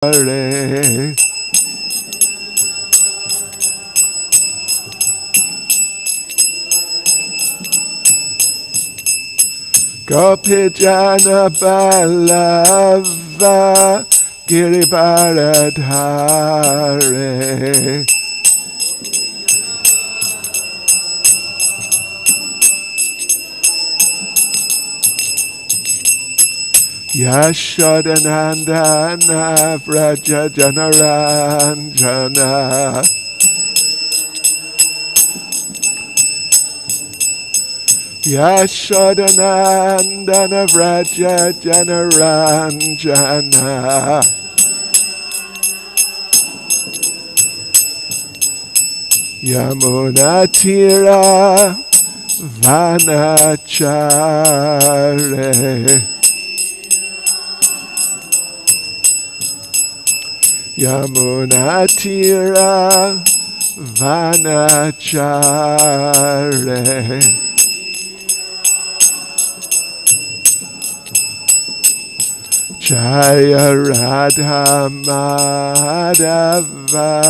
Hare. Gopijana Ballava Giribharadhare. Yashodanandana Vraja Janaranjana. Yashodanandana Vraja Janaranjana. Yamunatira Vanachare. Yamunatira Vanachare. Jaya Radha Madhava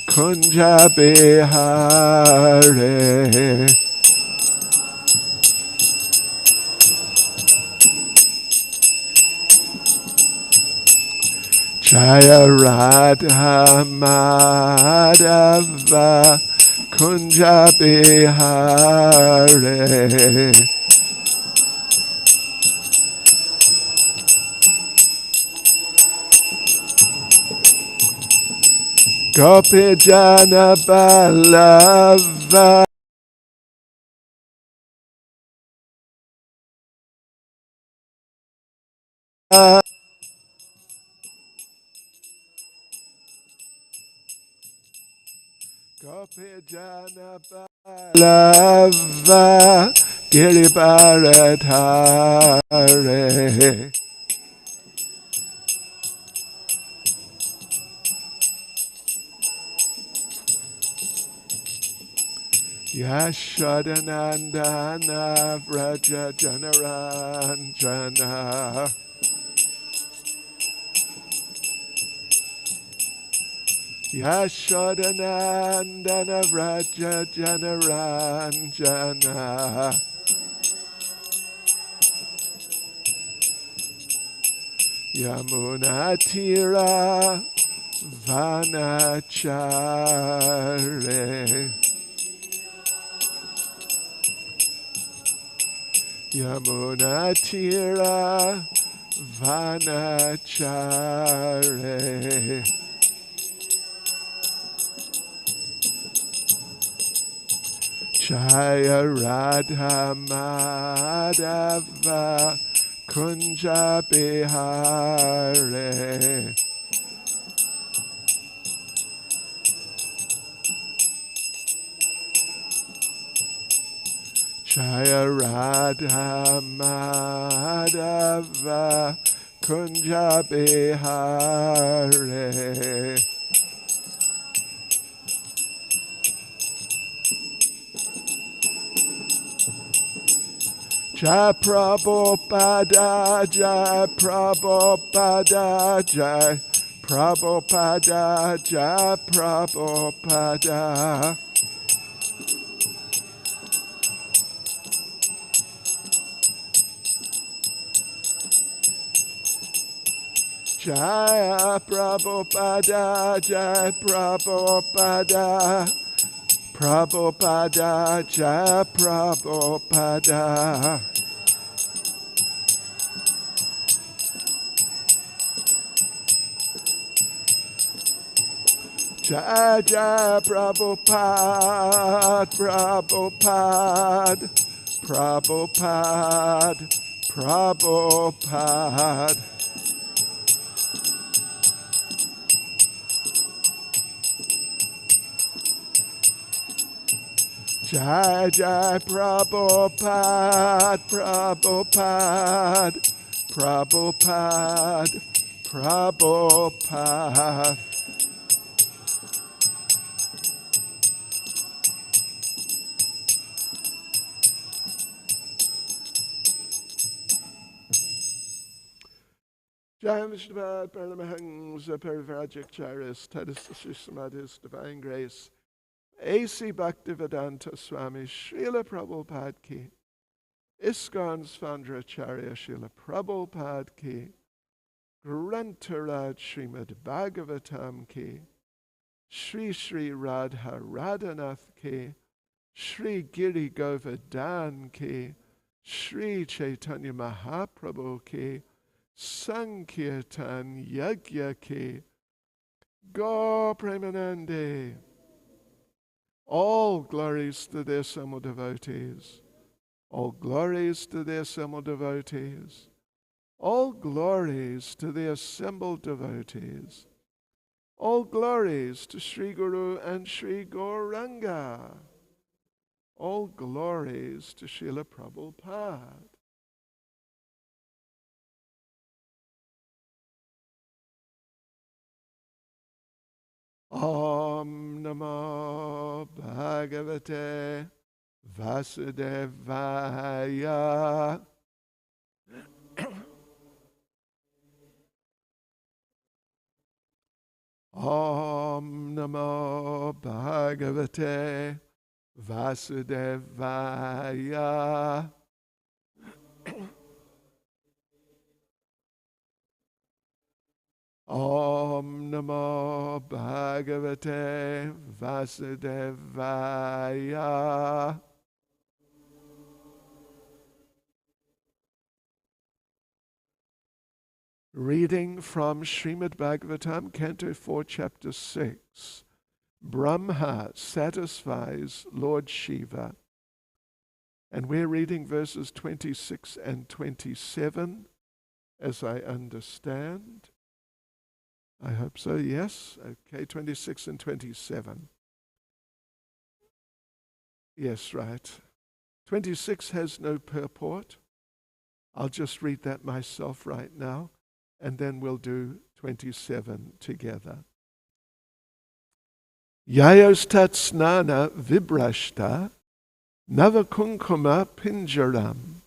Kunja Bihare. Jaya Radha Madhava Kunja Bihare. Gopijana Ballava Gopijana Ballava Giribharadhare. Yashodanandana Vraja Janaranjana. Yashodanandana Vraja Janaranjana. Yamunatira Vanachare. Yamunatira Vanachare. Jaya Radha Madhava Kunja Bihare. Jaya Radha Madhava Kunja Bihare. Jai Prabhupada, Jai Prabhupada, Jai Prabhupada, Jai Prabhupada. Jai Prabhupada, Jai Prabhupada, Prabhupada, Jai Prabhupada. Jai Jai Prabhupada, Prabhupada, Prabhupada, Prabhupada. Jai Jai Prabhupada, Prabhupada, Prabhupada, Prabhupada. Jamshvad Paramahansa Parivrajakacharis Tadishishamadhis Divine Grace A.C. Bhaktivedanta Swami Srila Prabhupada Ki ISKCON's founder Acharya Srila Prabhupada Ki Grantaraj Srimad Bhagavatam Ki Shri Shri Radha Radhanath Ki Shri Giri Govardhan Ki Shri Chaitanya Mahaprabhu Ki Sankirtan Yagya Ki Gaur Premanande. All glories to their Samo devotees. All glories to their Samo devotees. All glories to the assembled devotees. All glories to Sri Guru and Sri Gauranga. All glories to Srila Prabhupada. Om Namo Bhagavate Vasudevaya. Om Namo Bhagavate Vasudevaya. Om Namo Bhagavate Vasudevaya. Reading from Srimad Bhagavatam, Canto 4, Chapter 6. Brahma satisfies Lord Shiva. And we're reading verses 26 and 27, as I understand. I hope so, yes. Okay, 26 and 27. Yes, right. 26 has no purport. I'll just read that myself right now, and then we'll do 27 together. Yayostat snana vibrashta navakunkuma pinjaram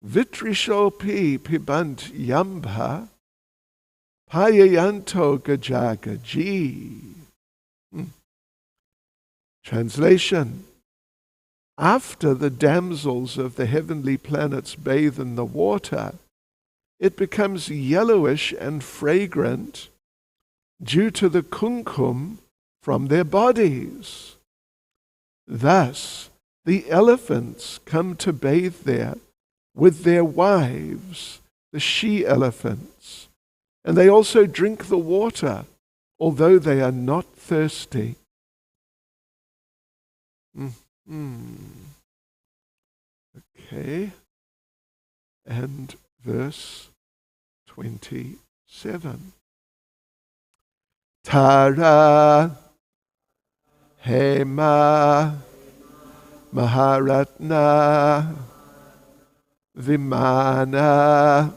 vitrishopi pibant yambha payayanto gajagaji. Translation. After the damsels of the heavenly planets bathe in the water, it becomes yellowish and fragrant due to the kumkum from their bodies. Thus, the elephants come to bathe there with their wives, the she-elephants, and they also drink the water, although they are not thirsty. Okay, and verse 27. Tara Hema Maharatna Vimana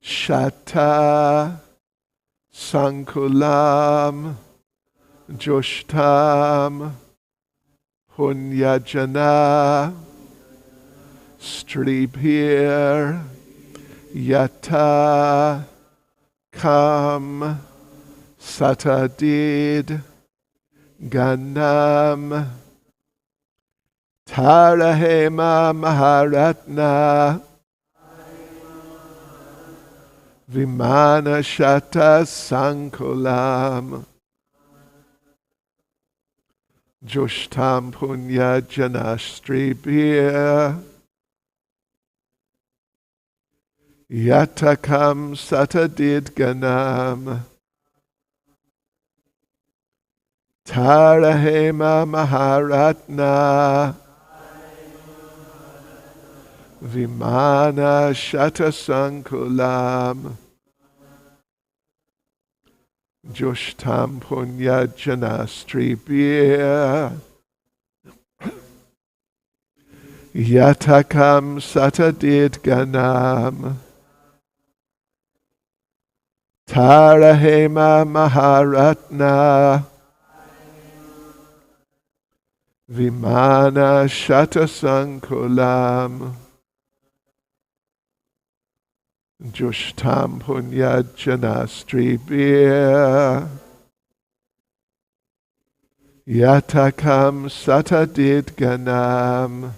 Shata Sankulam Joshtam Punyajana Stripir Yata Kam Satadid Ganam Tarahema Maharatna Vimana Shata Sankulam Joshtam Punya Janastribir Yatakam Satadid Ganam Tarahema Maharatna Vimana Shata Sankulam Joshtam Punya Janastribir Yatakam Satadid Ganam Tarahema Maharatna Vimana Shata Sankulam Jushtam punyajana stribir yatakam satadid ganam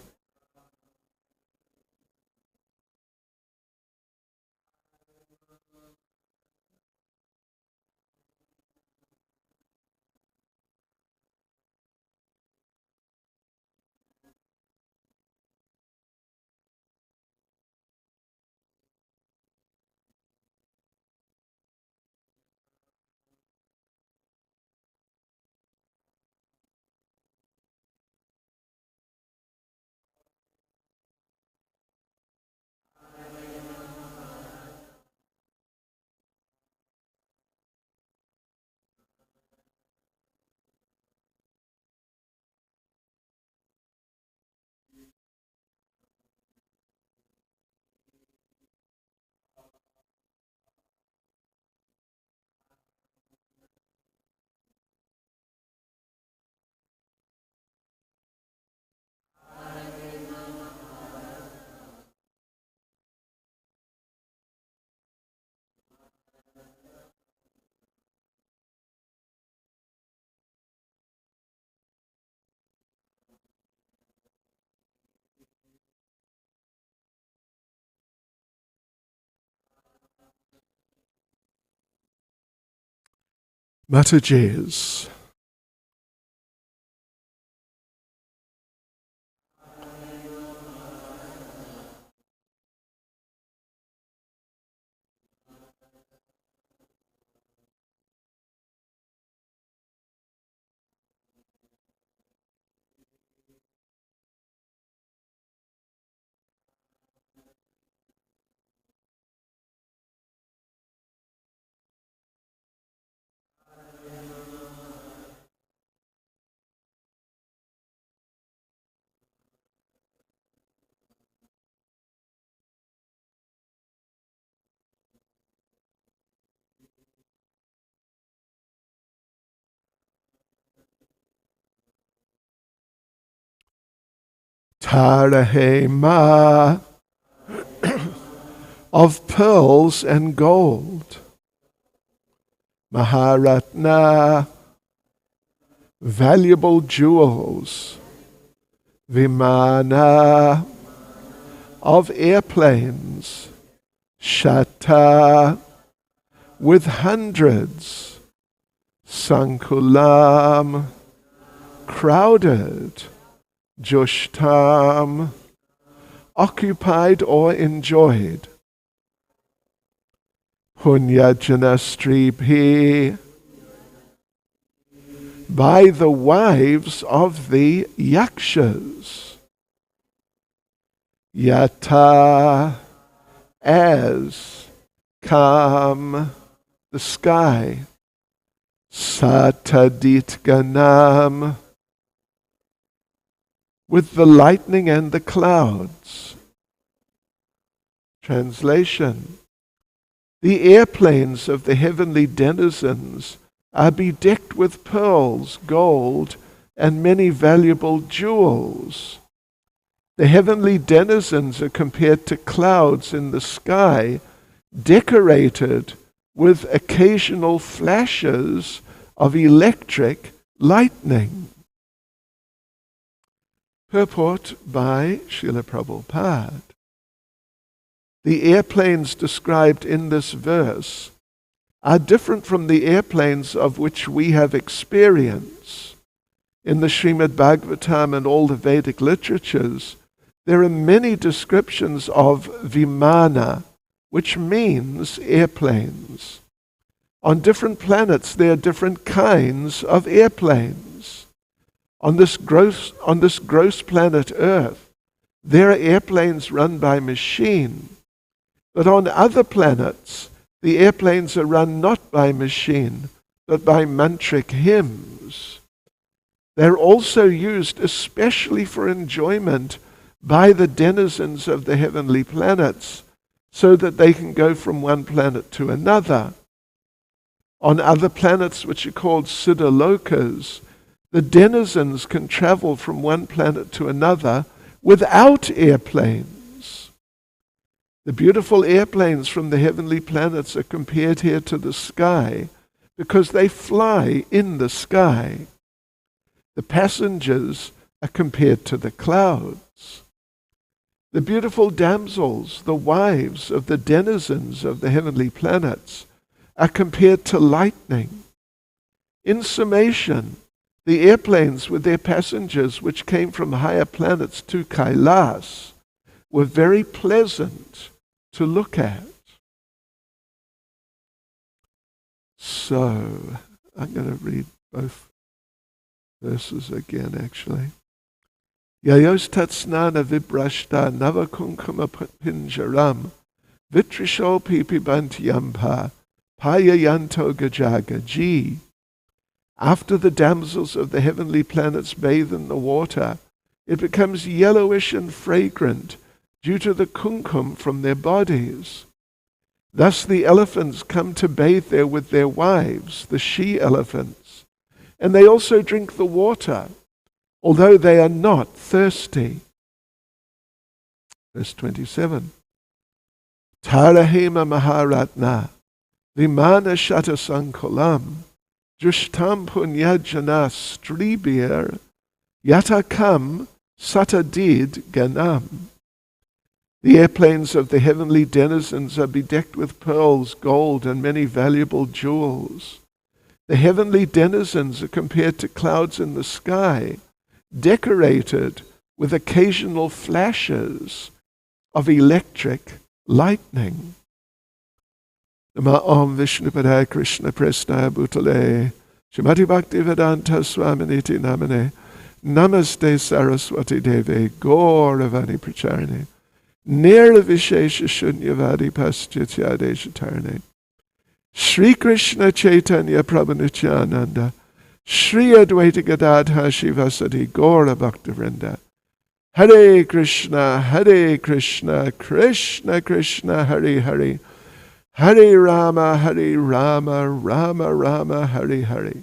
Mataji's. Tarahema of pearls and gold. Maharatna, valuable jewels. Vimana, of airplanes. Shata, with hundreds. Sankulam, crowded. Jushtam, occupied or enjoyed. Punyajana stribhi, by the wives of the yakshas. Yata, as, kam, the sky. Satadit ganam, with the lightning and the clouds. Translation: the airplanes of the heavenly denizens are bedecked with pearls, gold, and many valuable jewels. The heavenly denizens are compared to clouds in the sky, decorated with occasional flashes of electric lightning. Purport by Srila Prabhupada. The airplanes described in this verse are different from the airplanes of which we have experience. In the Srimad Bhagavatam and all the Vedic literatures, there are many descriptions of vimana, which means airplanes. On different planets, there are different kinds of airplanes. On this gross planet Earth, there are airplanes run by machine. But on other planets, the airplanes are run not by machine, but by mantric hymns. They're also used especially for enjoyment by the denizens of the heavenly planets, so that they can go from one planet to another. On other planets, which are called Siddhalokas, the denizens can travel from one planet to another without airplanes. The beautiful airplanes from the heavenly planets are compared here to the sky because they fly in the sky. The passengers are compared to the clouds. The beautiful damsels, the wives of the denizens of the heavenly planets, are compared to lightning. In summation, the airplanes with their passengers which came from higher planets to Kailas were very pleasant to look at. So, I'm going to read both verses again, actually. Yayos tatsnana vibrashta navakunkama pinjaram vitrisho pipibantyampa payayanto gajagaji. After the damsels of the heavenly planets bathe in the water, it becomes yellowish and fragrant due to the kumkum from their bodies. Thus the elephants come to bathe there with their wives, the she-elephants, and they also drink the water, although they are not thirsty. Verse 27. Tarahema Maharatna Vimana Shatasankolam Jushtam Punyajana Stribir Yatakam Satadid Ganam. The airplanes of the heavenly denizens are bedecked with pearls, gold, and many valuable jewels. The heavenly denizens are compared to clouds in the sky, decorated with occasional flashes of electric lightning. Nama Om Vishnupadaya Krishna Prasnaya Bhutale Shrimati Bhaktivedanta Swaminiti Namane Namaste Saraswati Deve Gauravani Pracharine Nirvishesha Shunyavadi Paschityadesh Tarne Shri Krishna Chaitanya Prabhu Nityananda Shri Advaita Gadadha Shivasati Gaura Bhaktivinoda Hare Krishna, Krishna Krishna, Hare Hare, Hare Rama, Rama Rama, Hare Hare.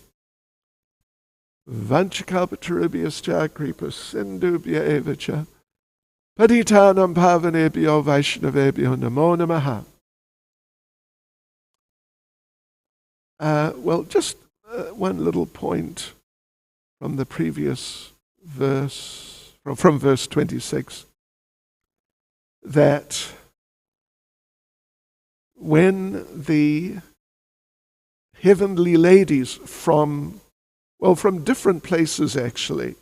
Vanchakalpatarubhyascha kripa sindhubhya evacha patitanam pavanebhyo vaishnavebhyo namo namaha. Well, just one little point from the previous verse, from verse 26, that when the heavenly ladies from different places actually,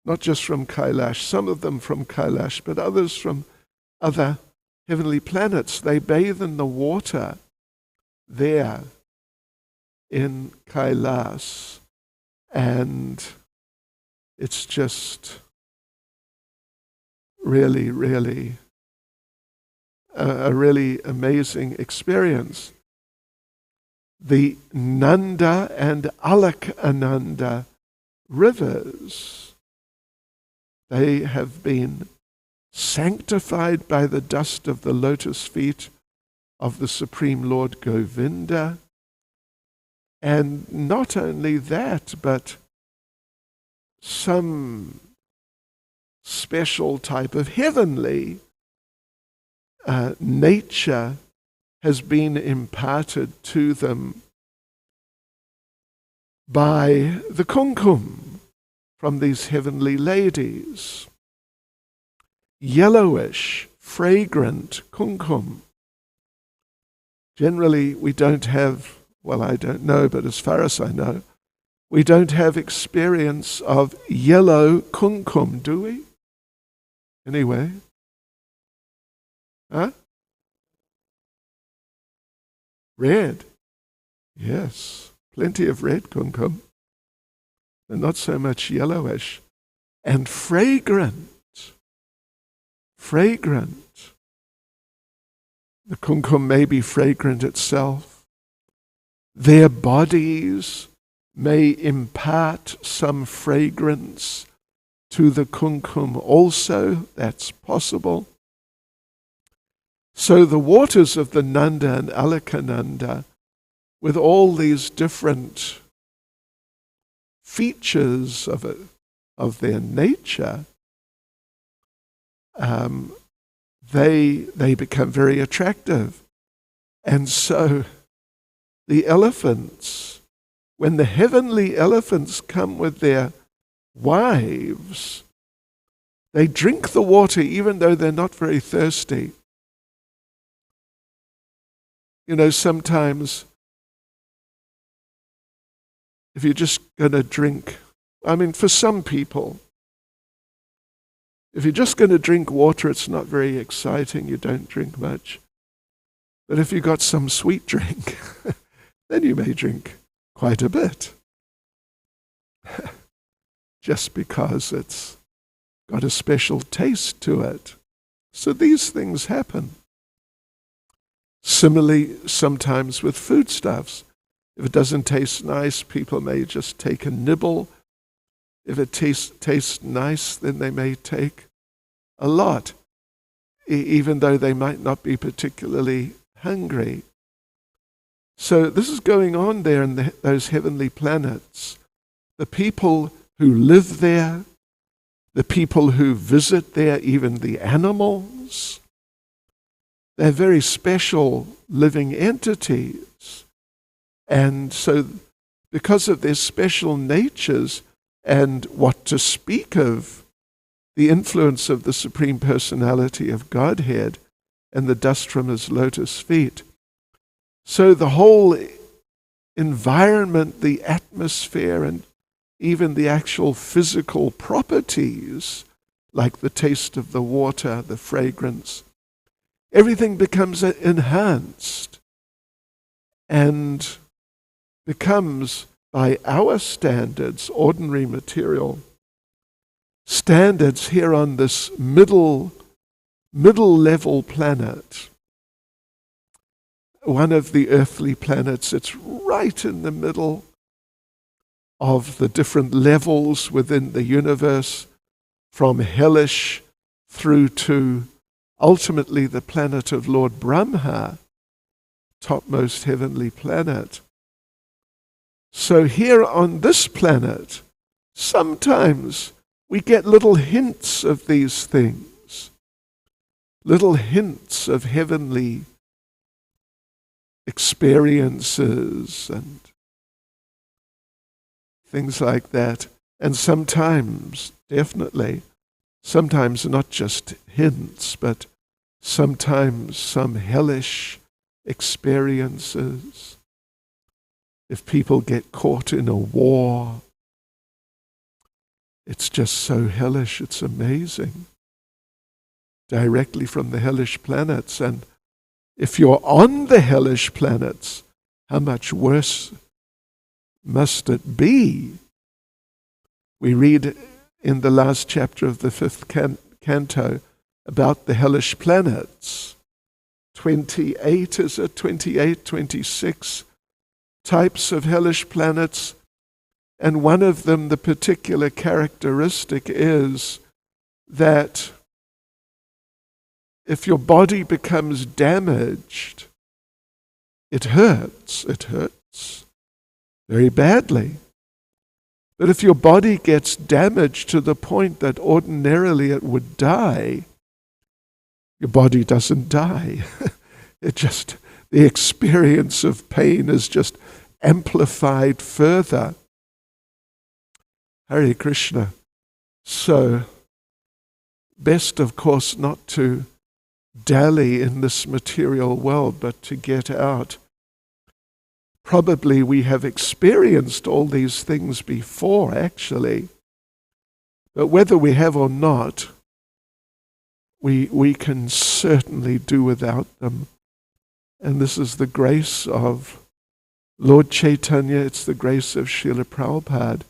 not just from Kailash, some of them from Kailash, but others from other heavenly planets, they bathe in the water there in Kailas, and it's just really, really a really amazing experience. The Nanda and Alakananda rivers, they have been sanctified by the dust of the lotus feet of the Supreme Lord Govinda. And not only that, but some special type of heavenly nature has been imparted to them by the kumkum from these heavenly ladies. Yellowish, fragrant kumkum. Generally, we don't have, well, I don't know, but as far as I know, we don't have experience of yellow kumkum, do we? Anyway. Huh? Red. Yes. Plenty of red kumkum. And not so much yellowish. And fragrant. Fragrant. The kumkum may be fragrant itself. Their bodies may impart some fragrance to the kumkum also. That's possible. So the waters of the Nanda and Alakananda, with all these different features of their nature, they become very attractive. And so the elephants, when the heavenly elephants come with their wives, they drink the water even though they're not very thirsty. You know, sometimes if you're just going to drink, I mean, for some people, if you're just going to drink water, it's not very exciting. You don't drink much. But if you've got some sweet drink, then you may drink quite a bit. Just because it's got a special taste to it. So these things happen. Similarly, sometimes with foodstuffs. If it doesn't taste nice, people may just take a nibble. If it tastes nice, then they may take a lot, even though they might not be particularly hungry. So this is going on there in those heavenly planets. The people who live there, the people who visit there, even the animals, they're very special living entities. And so because of their special natures and what to speak of, the influence of the Supreme Personality of Godhead and the dust from his lotus feet. So the whole environment, the atmosphere, and even the actual physical properties, like the taste of the water, the fragrance, everything becomes enhanced and becomes, by our standards, ordinary material standards here on this middle level planet, one of the earthly planets. It's right in the middle of the different levels within the universe, from hellish through to ultimately the planet of Lord Brahma, topmost heavenly planet. So here on this planet, sometimes we get little hints of these things, little hints of heavenly experiences and things like that. And sometimes, definitely, sometimes not just hints, but sometimes some hellish experiences. If people get caught in a war, it's just so hellish, it's amazing. Directly from the hellish planets. And if you're on the hellish planets, how much worse must it be? We read in the last chapter of the 5th canto about the hellish planets. 28, is it? 28, 26 types of hellish planets. And one of them, the particular characteristic is that if your body becomes damaged, it hurts very badly. But if your body gets damaged to the point that ordinarily it would die, your body doesn't die. The experience of pain is just amplified further. Hare Krishna. So, best of course not to dally in this material world, but to get out. Probably we have experienced all these things before, actually. But whether we have or not, we can certainly do without them. And this is the grace of Lord Chaitanya, it's the grace of Srila Prabhupada,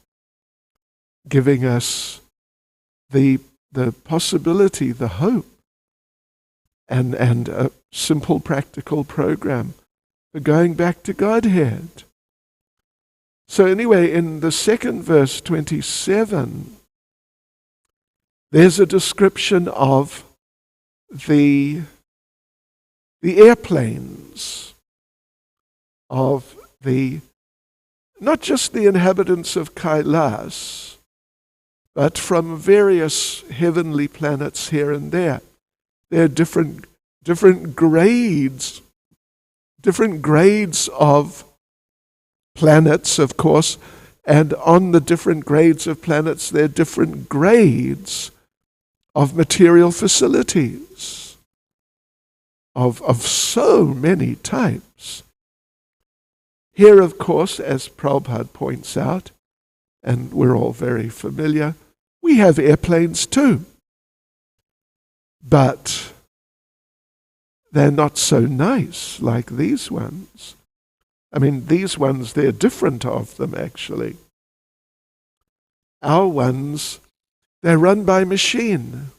giving us the possibility, the hope, and a simple practical program for going back to Godhead. So anyway, in the second verse, 27, there's a description of the airplanes, of not just the inhabitants of Kailas, but from various heavenly planets here and there. there are different grades of planets, of course, and on the different grades of planets, there are different grades of material facilities of so many types. Here, of course, as Prabhupada points out, and we're all very familiar, we have airplanes too. But they're not so nice like these ones. I mean, these ones, they're different of them, actually. Our ones, they're run by machine.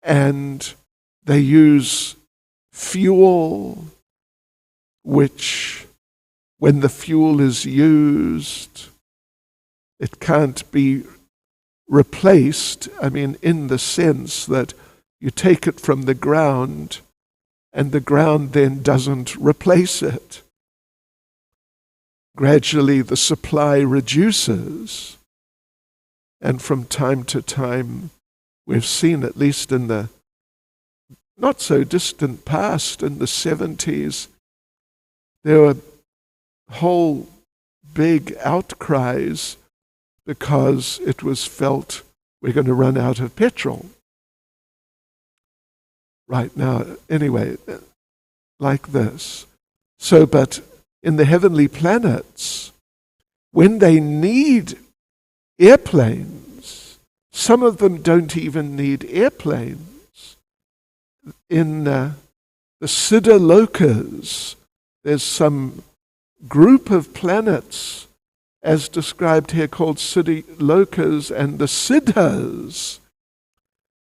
And they use fuel, which, when the fuel is used, it can't be replaced. I mean, in the sense that you take it from the ground, and the ground then doesn't replace it. Gradually the supply reduces, and from time to time we've seen, at least in the not so distant past, in the 70s, there were whole big outcries because it was felt we're going to run out of petrol. Right now, anyway, like this. So, but in the heavenly planets, when they need airplanes, some of them don't even need airplanes. In the Siddha Lokas, there's some group of planets, as described here, called Siddha Lokas, and the Siddhas,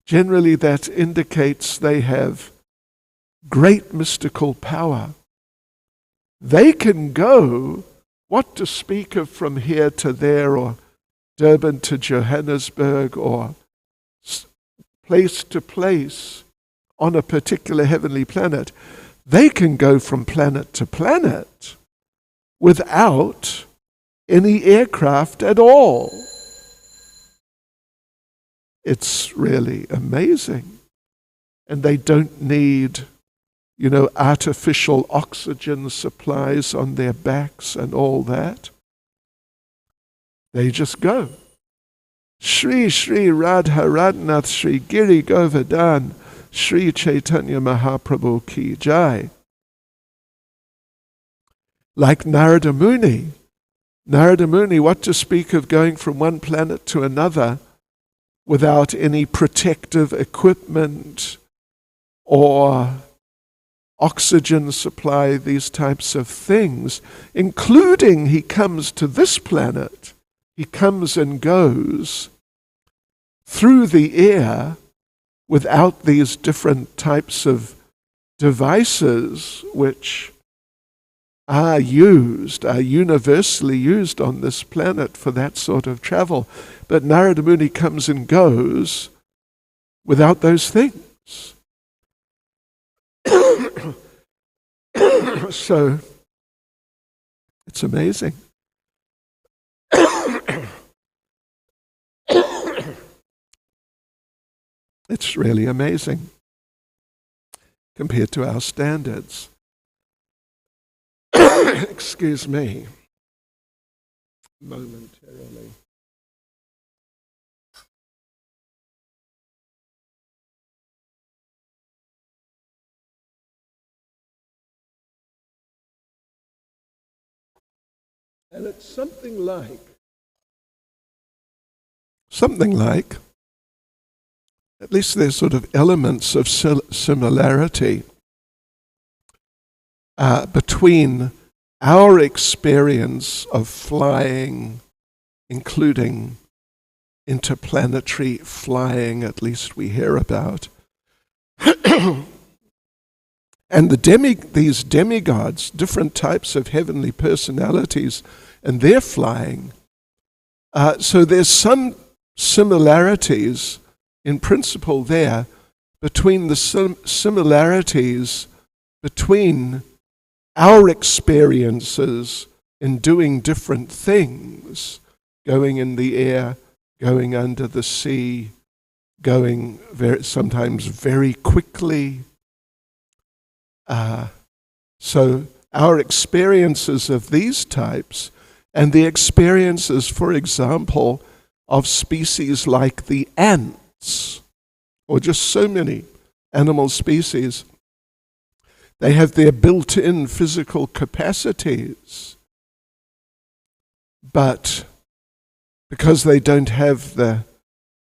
generally that indicates they have great mystical power. They can go, what to speak of from here to there, or Durban to Johannesburg, or place to place on a particular heavenly planet. They can go from planet to planet without any aircraft at all. It's really amazing. And they don't need, artificial oxygen supplies on their backs and all that. They just go. Shri Shri Radha Radhanath Shri Giri Govardhan Shri Chaitanya Mahaprabhu Ki Jai. Like Narada Muni. Narada Muni, what to speak of going from one planet to another without any protective equipment or oxygen supply, these types of things, including he comes to this planet, he comes and goes through the air without these different types of devices which are universally used on this planet for that sort of travel. But Narada Muni comes and goes without those things. So, it's amazing. It's really amazing compared to our standards. Excuse me momentarily. And it's something like, at least there's sort of elements of similarity between our experience of flying, including interplanetary flying, at least we hear about, and these demigods, different types of heavenly personalities, and their flying. So there's some similarities in principle there between the similarities between our experiences in doing different things, going in the air, going under the sea, going sometimes very quickly. So our experiences of these types and the experiences, for example, of species like the ants, or just so many animal species, they have their built-in physical capacities, but because they don't have the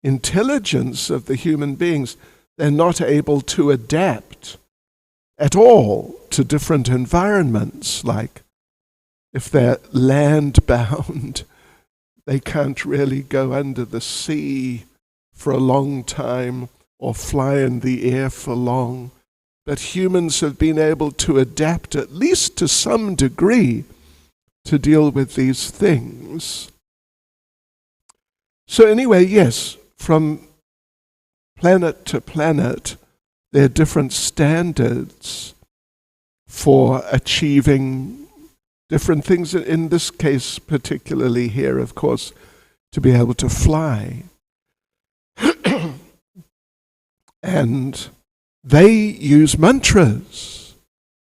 intelligence of the human beings, they're not able to adapt at all to different environments. Like if they're land-bound, they can't really go under the sea for a long time or fly in the air for long. But humans have been able to adapt, at least to some degree, to deal with these things. So anyway, yes, from planet to planet, there are different standards for achieving different things. In this case, particularly here, of course, to be able to fly. And they use mantras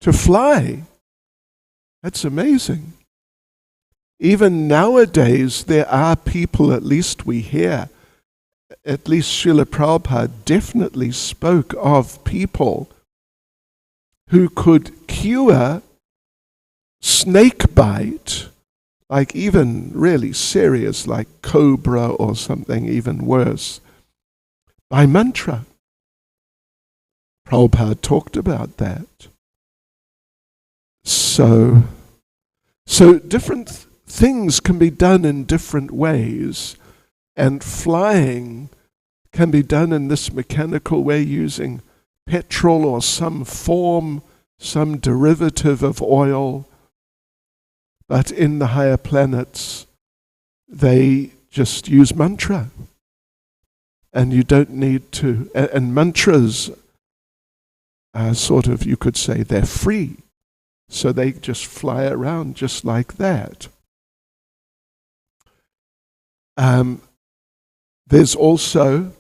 to fly. That's amazing. Even nowadays, there are people, at least we hear, at least Srila Prabhupada definitely spoke of people who could cure snake bite, like even really serious, like cobra or something even worse, by mantra. Prabhupada talked about that. So different things can be done in different ways, and flying can be done in this mechanical way using petrol or some form, some derivative of oil. But in the higher planets, they just use mantra. And you don't need to, and mantras are sort of, you could say, they're free. So they just fly around just like that. There's also,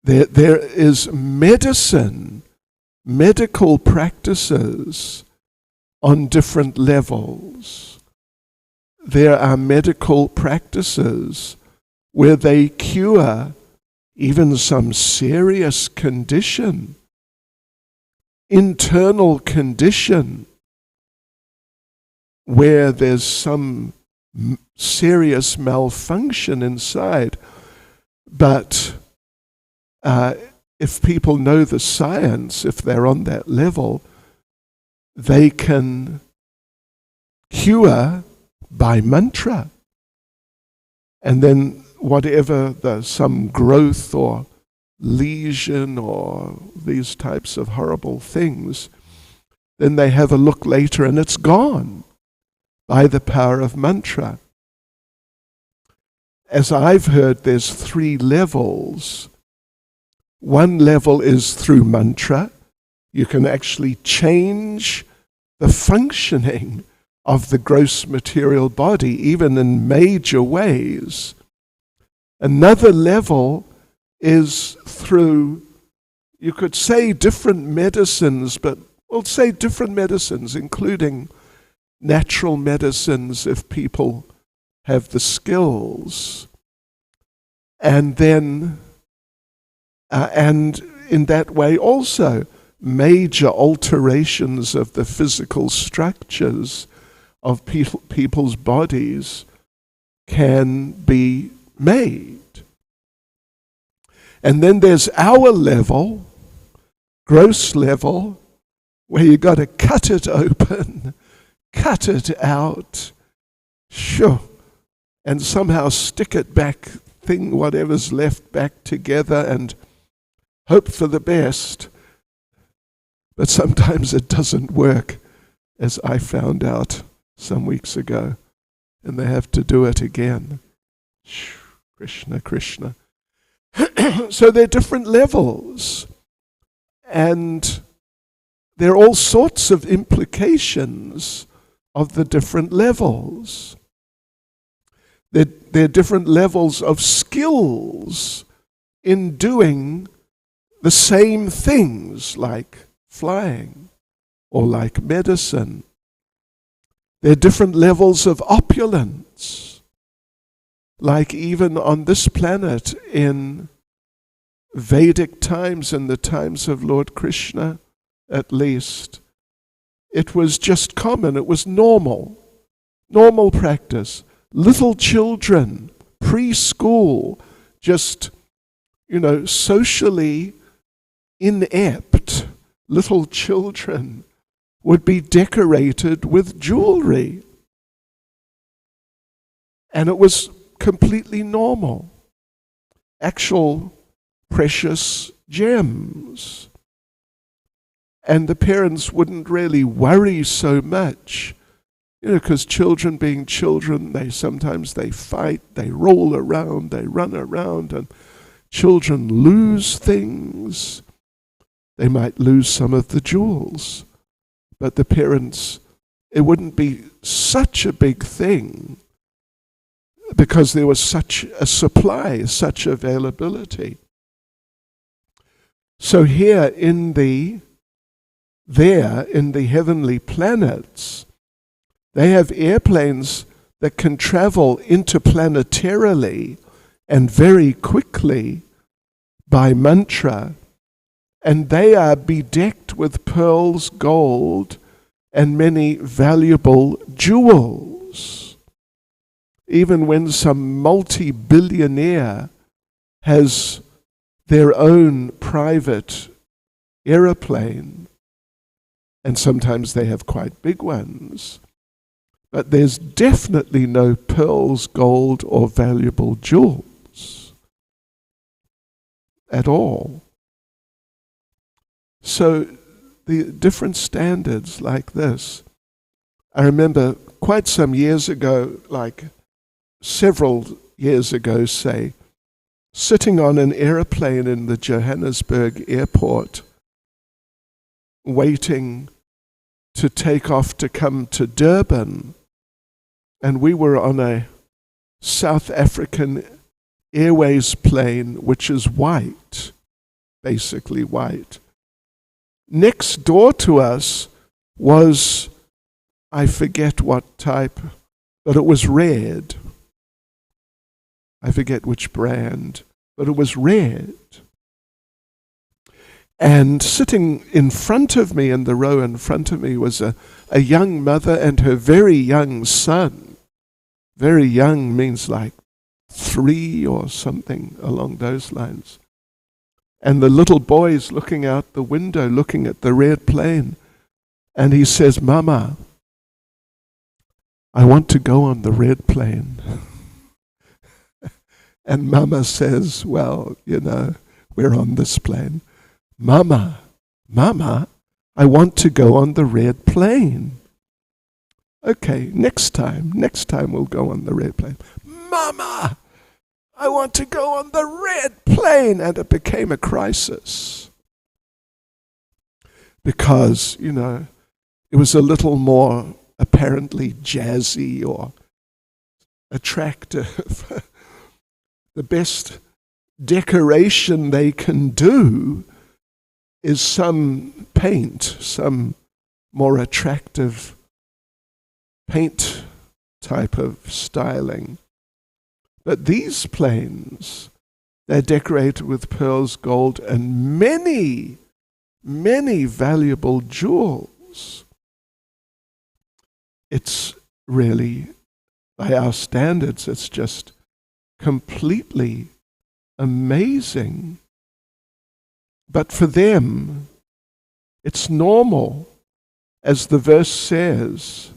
there is medicine, medical practices on different levels. There are medical practices where they cure even some serious condition, internal condition, where there's some serious malfunction inside. But if people know the science, if they're on that level, they can cure by mantra. And then whatever some growth or lesion or these types of horrible things, then they have a look later and it's gone by the power of mantra. As I've heard, there's 3 levels. One level is through mantra. You can actually change the functioning of the gross material body, even in major ways. Another level is through, you could say different medicines, but we'll say different medicines, including natural medicines if people have the skills. And then, and in that way also, major alterations of the physical structures of people's bodies can be made. And then there's our level, gross level, where you got to cut it open, cut it out, sure, and somehow stick it back, whatever's left back together, and hope for the best. But sometimes it doesn't work, as I found out some weeks ago, and they have to do it again. Krishna, Krishna. So there are different levels, and there are all sorts of implications of the different levels. There are different levels of skills in doing the same things like flying or like medicine. There are different levels of opulence, like even on this planet in Vedic times, in the times of Lord Krishna at least. It was just common, it was normal practice. Little children, preschool, just, socially inept little children would be decorated with jewelry. And it was completely normal. Actual precious gems. And the parents wouldn't really worry so much, because children being children, sometimes they fight, they roll around, they run around, and children lose things. They might lose some of the jewels, but the parents, it wouldn't be such a big thing because there was such a supply, such availability. So here in the heavenly planets, they have airplanes that can travel interplanetarily and very quickly by mantra, and they are bedecked with pearls, gold, and many valuable jewels. Even when some multi-billionaire has their own private aeroplane, and sometimes they have quite big ones, but there's definitely no pearls, gold, or valuable jewels at all. So the different standards like this. I remember quite some years ago, like several years ago, say, sitting on an airplane in the Johannesburg airport, waiting to take off to come to Durban, and we were on a South African Airways plane, which is white, basically white. Next door to us was, I forget what type, but it was red. I forget which brand, but it was red. And sitting in front of me, in the row in front of me, was a young mother and her very young son. Very young means like 3 or something along those lines. And the little boy's looking out the window, looking at the red plane. And he says, "Mama, I want to go on the red plane." And Mama says, "Well, we're on this plane." Mama, I want to go on the red plane." Okay, next time we'll go on the red plane. "Mama, I want to go on the red plane." And it became a crisis. Because, it was a little more apparently jazzy or attractive. The best decoration they can do is some paint, some more attractive paint type of styling. But these planes, they're decorated with pearls, gold, and many, many valuable jewels. It's really, by our standards, it's just completely amazing. But for them, it's normal, as the verse says.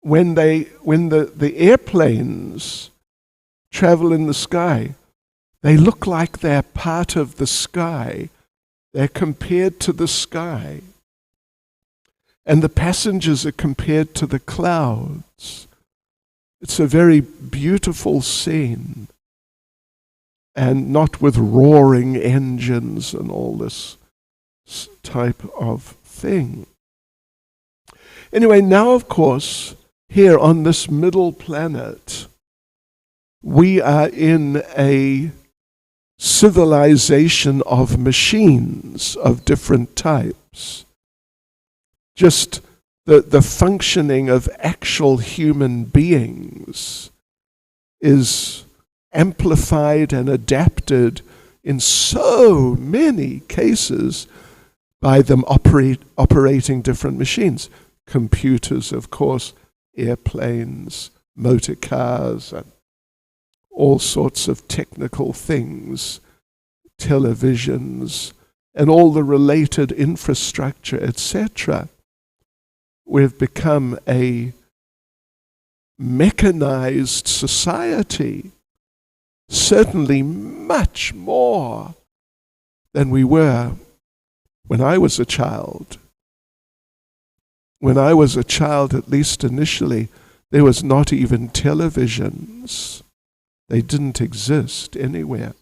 When the airplanes travel in the sky, they look like they're part of the sky. They're compared to the sky. And the passengers are compared to the clouds. It's a very beautiful scene. And not with roaring engines and all this type of thing. Anyway, now of course, here on this middle planet, we are in a civilization of machines of different types. Just the functioning of actual human beings is amplified and adapted in so many cases by them operating different machines. Computers, of course, airplanes, motor cars, and all sorts of technical things, televisions, and all the related infrastructure, etc. We've become a mechanized society, certainly much more than we were when I was a child. When I was a child, at least initially, there was not even televisions. They didn't exist anywhere.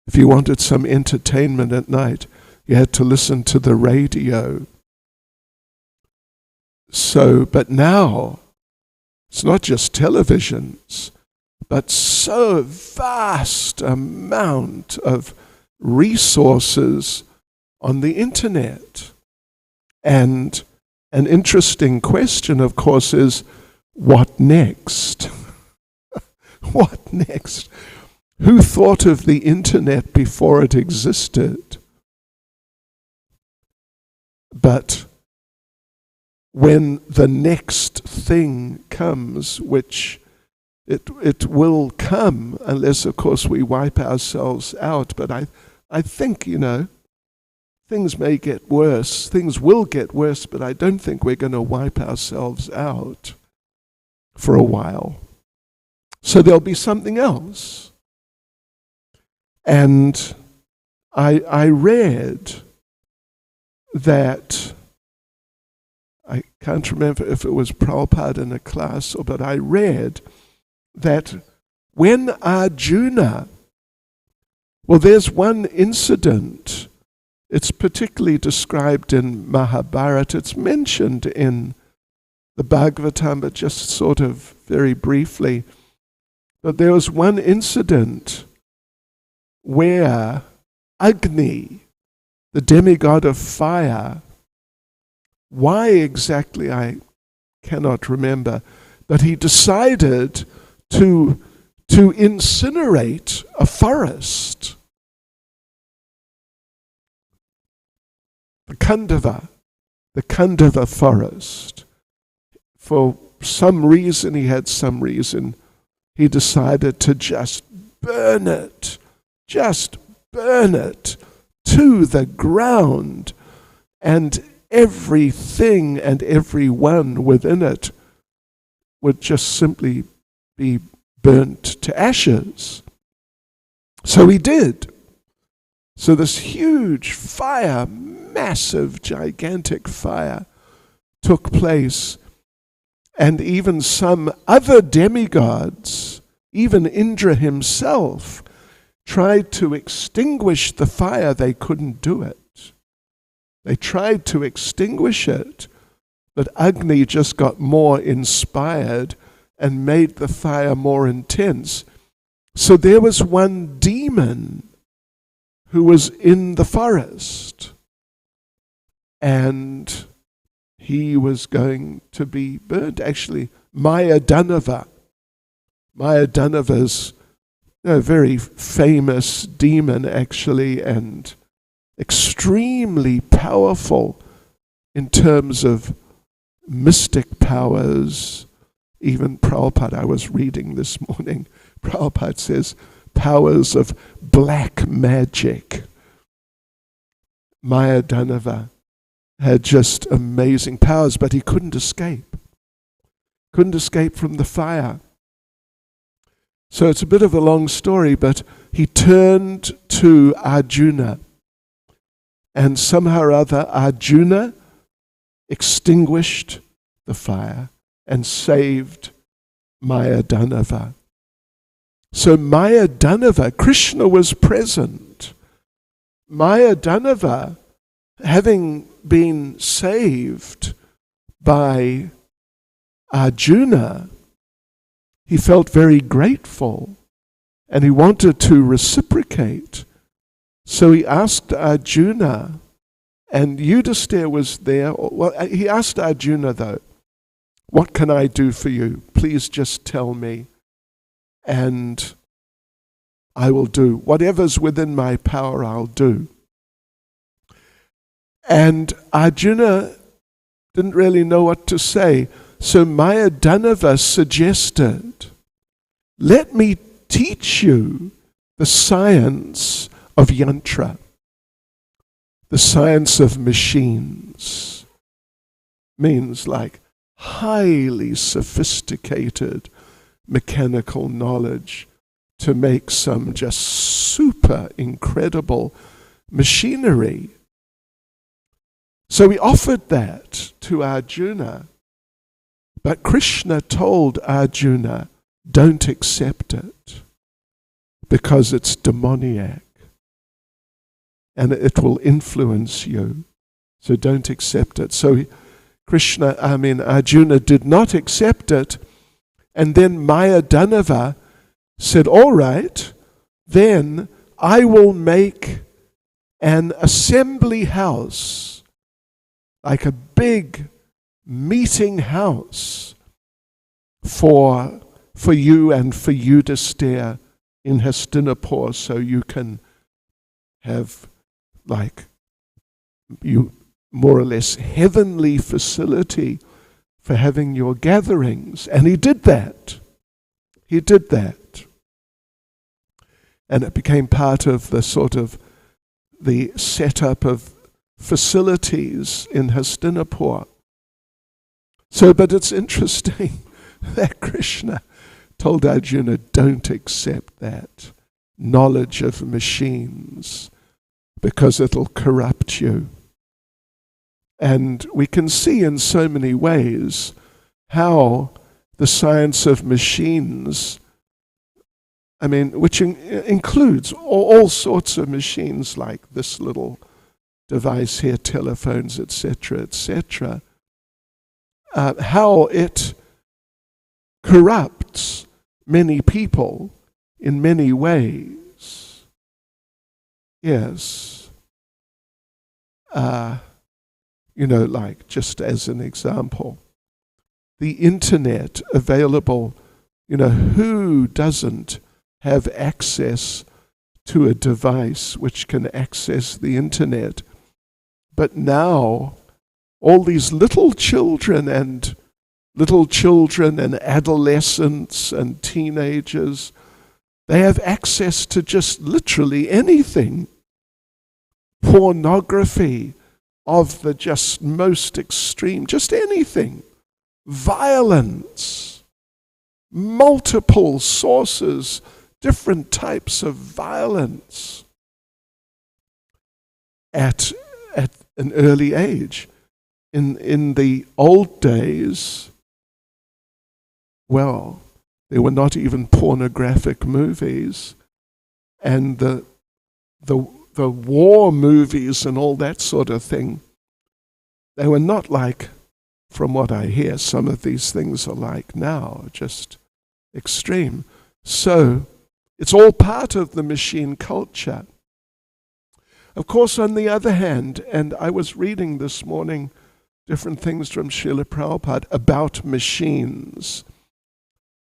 If you wanted some entertainment at night, you had to listen to the radio. But now, it's not just televisions, but so vast amount of resources on the internet. And an interesting question, of course, is what next? What next? Who thought of the internet before it existed? But when the next thing comes, which it will come, unless, of course, we wipe ourselves out. But I think, things may get worse. Things will get worse, but I don't think we're going to wipe ourselves out for a while. So there'll be something else. And I read that, I can't remember if it was Prabhupada in a class, but I read that when Arjuna, well, there's one incident, it's particularly described in Mahabharata, it's mentioned in the Bhagavatam, but just sort of very briefly. But there was one incident where Agni, the demigod of fire, why exactly I cannot remember, but he decided to incinerate a forest. The Khandava forest. For some reason, he decided to just burn it to the ground, and everything and everyone within it would just simply be burnt to ashes. So he did. So this huge fire, massive, gigantic fire, took place. And even some other demigods, even Indra himself, tried to extinguish the fire. They couldn't do it. They tried to extinguish it, but Agni just got more inspired and made the fire more intense. So there was one demon who was in the forest, and he was going to be burnt. Actually, Mayadanava. Mayadanava's a very famous demon, actually, and extremely powerful in terms of mystic powers. Even Prabhupada, I was reading this morning, Prabhupada says, powers of black magic. Mayadanava had just amazing powers, but he couldn't escape. Couldn't escape from the fire. So it's a bit of a long story, but he turned to Arjuna, and somehow or other Arjuna extinguished the fire and saved Mayadanava. So Mayadanava, Krishna was present. Mayadanava, having been saved by Arjuna, he felt very grateful and he wanted to reciprocate. So he asked Arjuna, and Yudhisthira was there. Well, he asked Arjuna though, what can I do for you? Please just tell me, and I will do. Whatever's within my power, I'll do. And Arjuna didn't really know what to say. So Mayadanava suggested, let me teach you the science of yantra, the science of machines. Means like highly sophisticated mechanical knowledge to make some just super incredible machinery. So he offered that to Arjuna, but Krishna told Arjuna, don't accept it because it's demoniac and it will influence you. So don't accept it. So Arjuna did not accept it, and then Mayadanava said, all right, then I will make an assembly house, like a big meeting house for you and for Yudhisthira in Hastinapur, so you can have like you more or less heavenly facility for having your gatherings. And he did that. He did that. And it became part of the sort of the setup of facilities in Hastinapur. So, but it's interesting that Krishna told Arjuna, don't accept that knowledge of machines because it'll corrupt you. And we can see in so many ways how the science of machines, which includes all sorts of machines like this little device here, telephones, etc., how it corrupts many people in many ways. Yes. Like just as an example, the internet available, who doesn't have access to a device which can access the internet? But now, all these little children and adolescents and teenagers, they have access to just literally anything. Pornography of the just most extreme, just anything. Violence, multiple sources, different types of violence at an early age. In the old days, well, there were not even pornographic movies, and the war movies and all that sort of thing, they were not like, from what I hear, some of these things are like now, just extreme. So it's all part of the machine culture. Of course, on the other hand, and I was reading this morning different things from Srila Prabhupada about machines,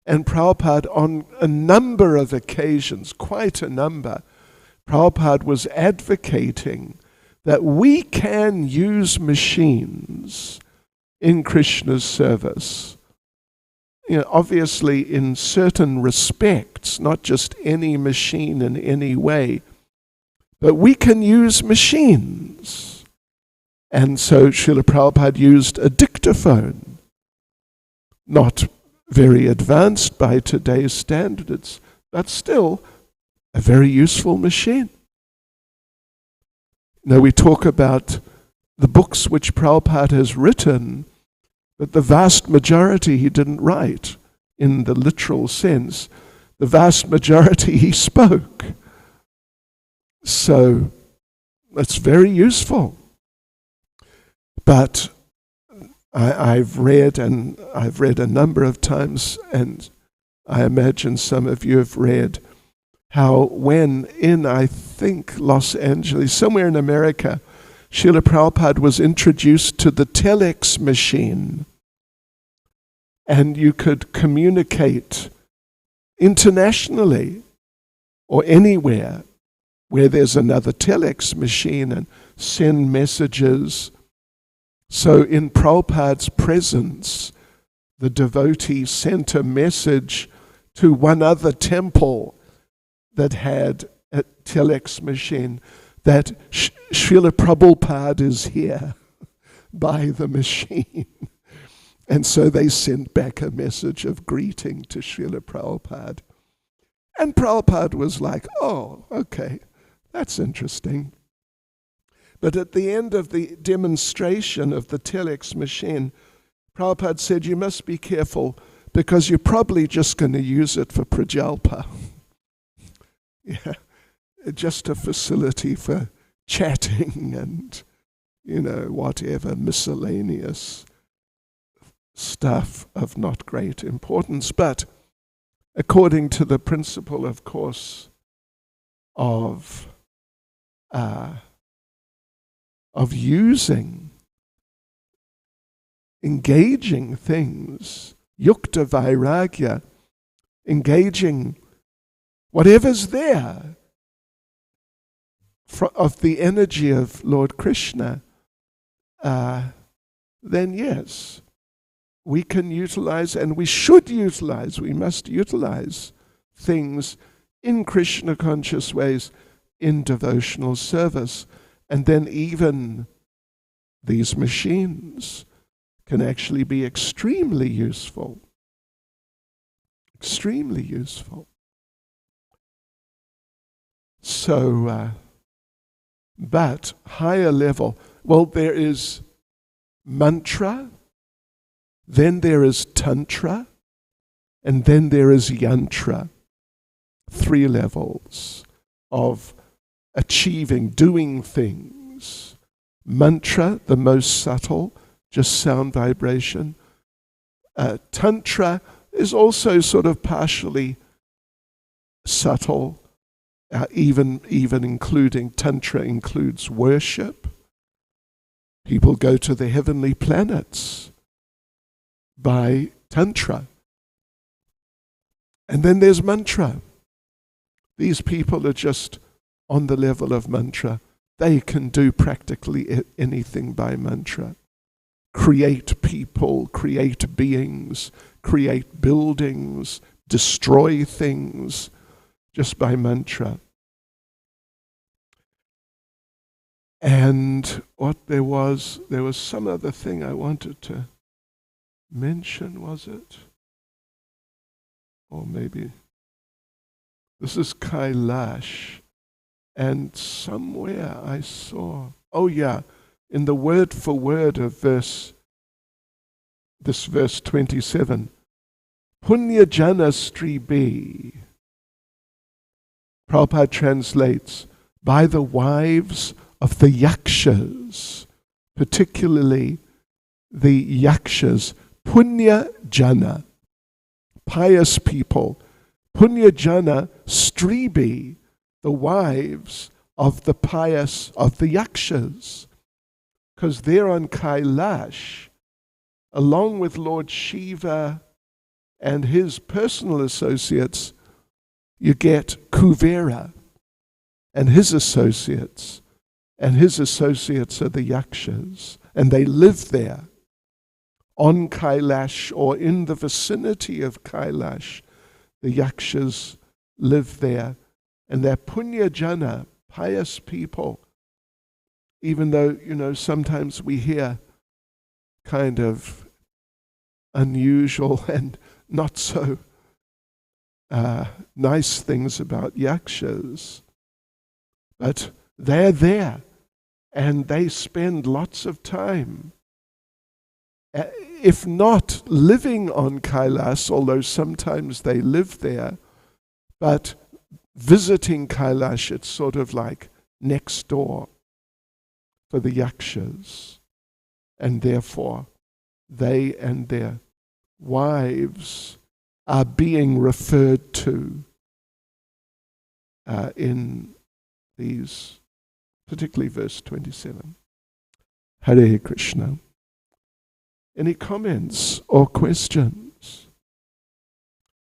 and Prabhupada on a number of occasions, quite a number, Prabhupada was advocating that we can use machines in Krishna's service. Obviously in certain respects, not just any machine in any way, but we can use machines. And so Srila Prabhupada used a dictaphone, not very advanced by today's standards, but still a very useful machine. Now we talk about the books which Prabhupada has written, but the vast majority he didn't write in the literal sense. The vast majority he spoke. So it's very useful. But I've read a number of times, and I imagine some of you have read, how when in, I think, Los Angeles, somewhere in America, Srila Prabhupada was introduced to the telex machine, and you could communicate internationally or anywhere where there's another telex machine and send messages. So in Prabhupada's presence, the devotee sent a message to one other temple that had a telex machine that Srila Prabhupada is here by the machine. And so they sent back a message of greeting to Srila Prabhupada. And Prabhupada was like, oh, okay, that's interesting. But at the end of the demonstration of the telex machine, Prabhupada said, you must be careful because you're probably just going to use it for prajalpa. Yeah, just a facility for chatting and, whatever miscellaneous stuff of not great importance. But according to the principle, of course, of using, engaging things, yukta vairagya, engaging whatever's there of the energy of Lord Krishna, then yes, we can utilize, and we should utilize, we must utilize things in Krishna conscious ways in devotional service. And then even these machines can actually be extremely useful. Extremely useful. So, but higher level, well, there is mantra, then there is tantra, and then there is yantra. 3 levels of achieving, doing things. Mantra, the most subtle, just sound vibration. Tantra is also sort of partially subtle, even including, Tantra includes worship. People go to the heavenly planets by Tantra. And then there's mantra. These people are just on the level of mantra. They can do practically anything by mantra. Create people, create beings, create buildings, destroy things just by mantra. And what there was some other thing I wanted to mention, was it? Or maybe, this is Kailash. And somewhere I saw, in the word for word of verse 27, Punya Jana Stribi, Prabhupada translates, by the wives of the yakshas, particularly the yakshas, Punya Jana, pious people, Punya Jana Stribi, the wives of the pious, of the yakshas, because they're on Kailash, along with Lord Shiva and his personal associates. You get Kuvera and his associates are the yakshas, and they live there on Kailash or in the vicinity of Kailash. The yakshas live there. And they're punya jana, pious people, even though, sometimes we hear kind of unusual and not so nice things about yakshas. But they're there, and they spend lots of time, if not living on Kailas, although sometimes they live there, but visiting Kailash, it's sort of like next door for the yakshas. And therefore, they and their wives are being referred to in these, particularly verse 27. Hare Krishna. Any comments or questions?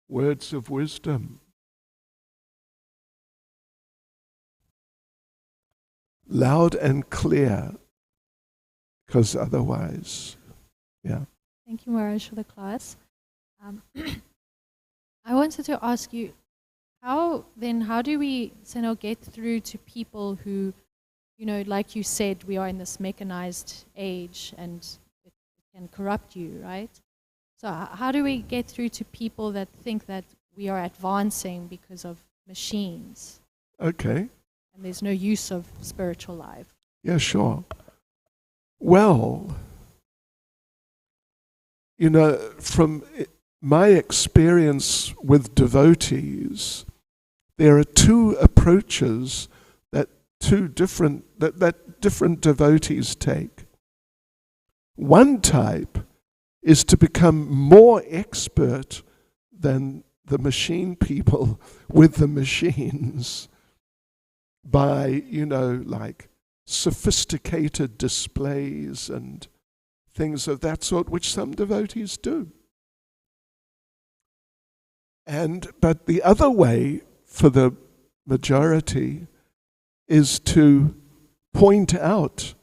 Words of wisdom? Loud and clear, because otherwise, yeah. Thank you, Maharaj, for the class. I wanted to ask you, how do we get through to people who, like you said, we are in this mechanized age and it can corrupt you, right? So how do we get through to people that think that we are advancing because of machines? Okay. And there's no use of spiritual life. Yeah, sure. Well, from my experience with devotees, there are two approaches that different devotees take. One type is to become more expert than the machine people with the machines by, like sophisticated displays and things of that sort, which some devotees do. But the other way for the majority is to point out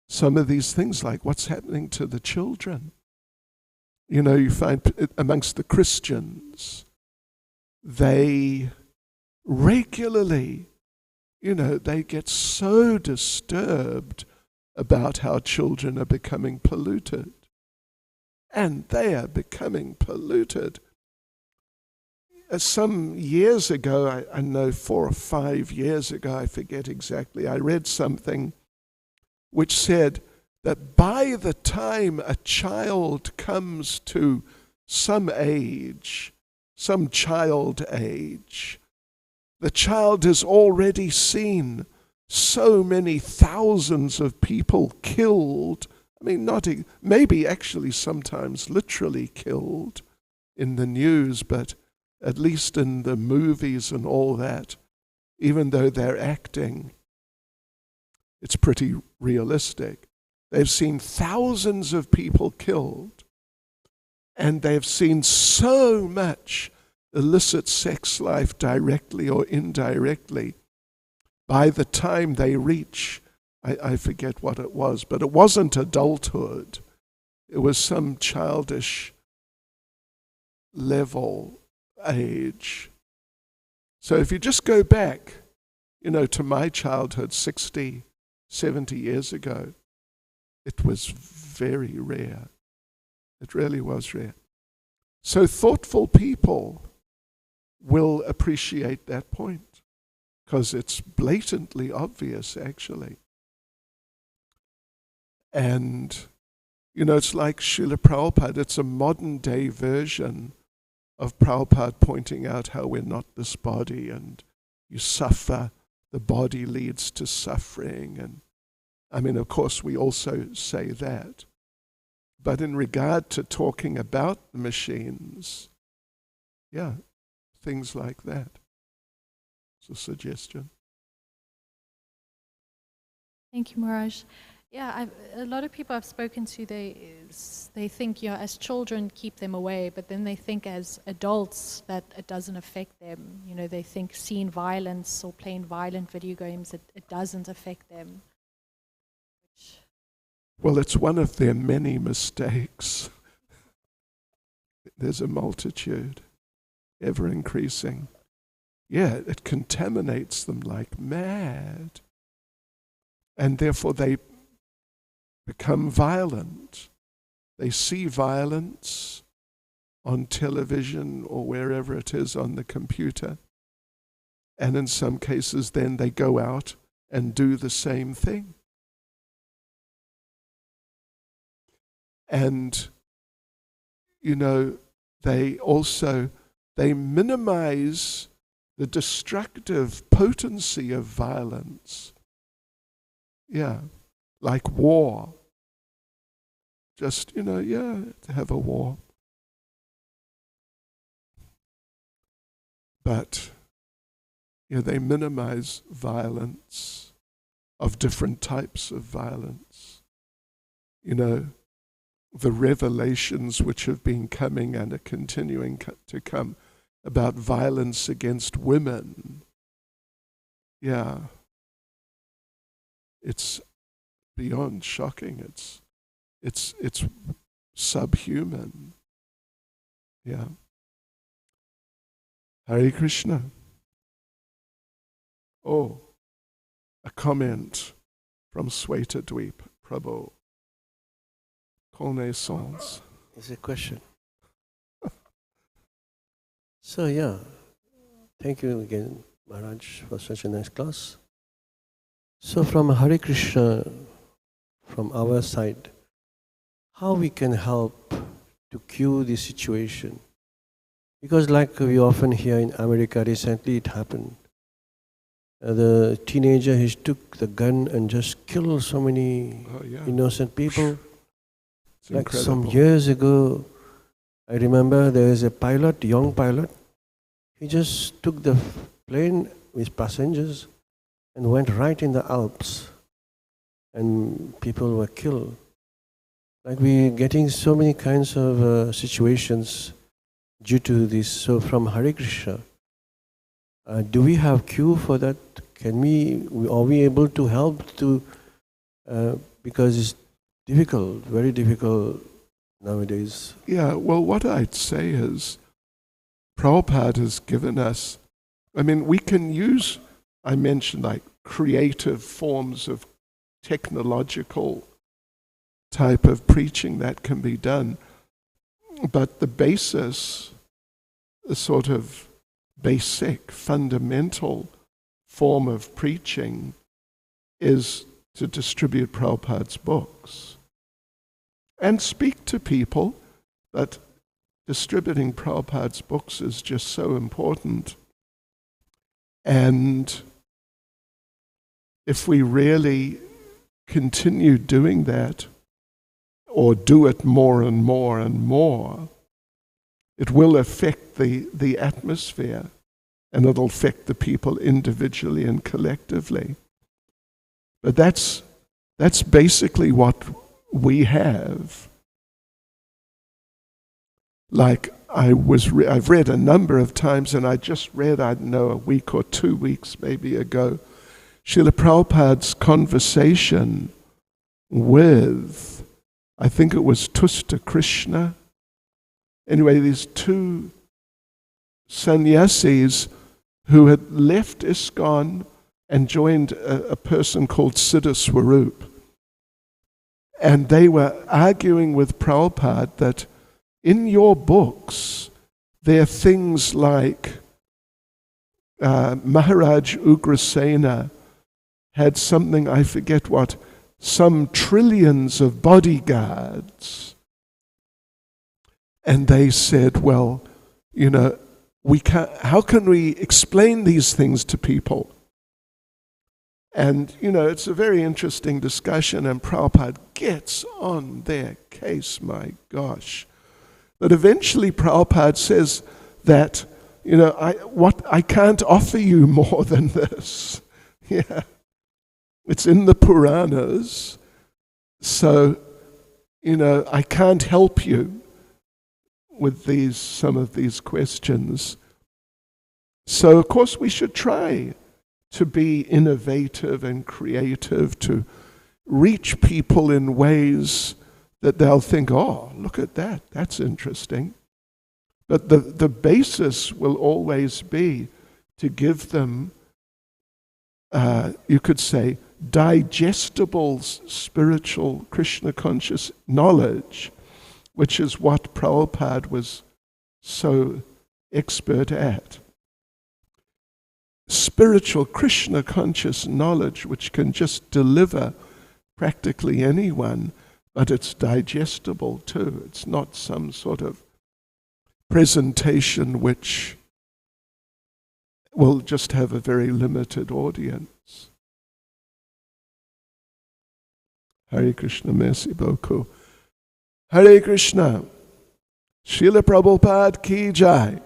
some of these things, like what's happening to the children. You find amongst the Christians, they regularly, they get so disturbed about how children are becoming polluted. And they are becoming polluted. Some years ago, I know 4 or 5 years ago, I forget exactly, I read something which said that by the time a child comes to some age, some child age, the child has already seen so many thousands of people killed. I mean, maybe actually sometimes literally killed in the news, but at least in the movies and all that, even though they're acting, it's pretty realistic. They've seen thousands of people killed, and they've seen so much illicit sex life directly or indirectly. By the time they reach, I forget what it was, but it wasn't adulthood. It was some childish level age. So if you just go back, to my childhood 60, 70 years ago, it was very rare. It really was rare. So thoughtful people will appreciate that point because it's blatantly obvious, actually. And, it's like Srila Prabhupada. It's a modern day version of Prabhupada pointing out how we're not this body and you suffer, the body leads to suffering. And I mean, of course, we also say that. But in regard to talking about the machines, yeah, things like that. It's a suggestion. Thank you, Maharaj. Yeah, a lot of people I've spoken to, they think, as children, keep them away, but then they think as adults that it doesn't affect them. They think seeing violence or playing violent video games, it doesn't affect them. Well, it's one of their many mistakes. There's a multitude, ever increasing. Yeah, it contaminates them like mad. And therefore they become violent. They see violence on television or wherever it is on the computer. And in some cases then they go out and do the same thing. And, they minimize the destructive potency of violence. Yeah, like war. Just, to have a war. But, they minimize violence, of different types of violence. The revelations which have been coming and are continuing to come about violence against women. Yeah. It's beyond shocking. It's subhuman. Yeah. Hare Krishna. Oh, a comment from Swetadweep, Prabhu. Connaissance. It's a question. So yeah, thank you again, Maharaj, for such a nice class. So from Hare Krishna, from our side, how we can help to cure the situation? Because like we often hear in America, recently it happened. The teenager, he took the gun and just killed so many innocent people. It's like incredible. Some years ago, I remember there is a pilot, young pilot. He just took the plane with passengers and went right in the Alps, and people were killed. Like we're getting so many kinds of situations due to this. So from Hare Krishna, do we have cure for that? Are we able to help to, because it's difficult, very difficult nowadays. Yeah, well, what I'd say is Prabhupada has given us, we can use, I mentioned, like creative forms of technological type of preaching that can be done. But the basis, the sort of basic, fundamental form of preaching is to distribute Prabhupada's books and speak to people, but distributing Prabhupada's books is just so important. And if we really continue doing that, or do it more and more and more, it will affect the atmosphere, and it'll affect the people individually and collectively. But that's basically what we have. Like I've read a number of times, and I just read, I don't know, a week or 2 weeks maybe ago, Srila Prabhupada's conversation with, I think it was Tusta Krishna. Anyway, these two sannyasis who had left ISKCON and joined a person called Siddha Swarup. And they were arguing with Prabhupada that in your books, there are things like Maharaj Ugrasena had something, I forget what, some trillions of bodyguards. And they said, well, how can we explain these things to people? And, it's a very interesting discussion, and Prabhupada gets on their case, my gosh. But eventually Prabhupada says that, I can't offer you more than this. Yeah. It's in the Puranas, so, I can't help you with some of these questions. So, of course, we should try to be innovative and creative, to reach people in ways that they'll think, oh, look at that, that's interesting. But the basis will always be to give them, you could say, digestible spiritual Krishna conscious knowledge, which is what Prabhupada was so expert at. Spiritual Krishna conscious knowledge which can just deliver practically anyone, but it's digestible too. It's not some sort of presentation which will just have a very limited audience. Hare Krishna, merci beaucoup. Hare Krishna. Srila Prabhupada ki jai.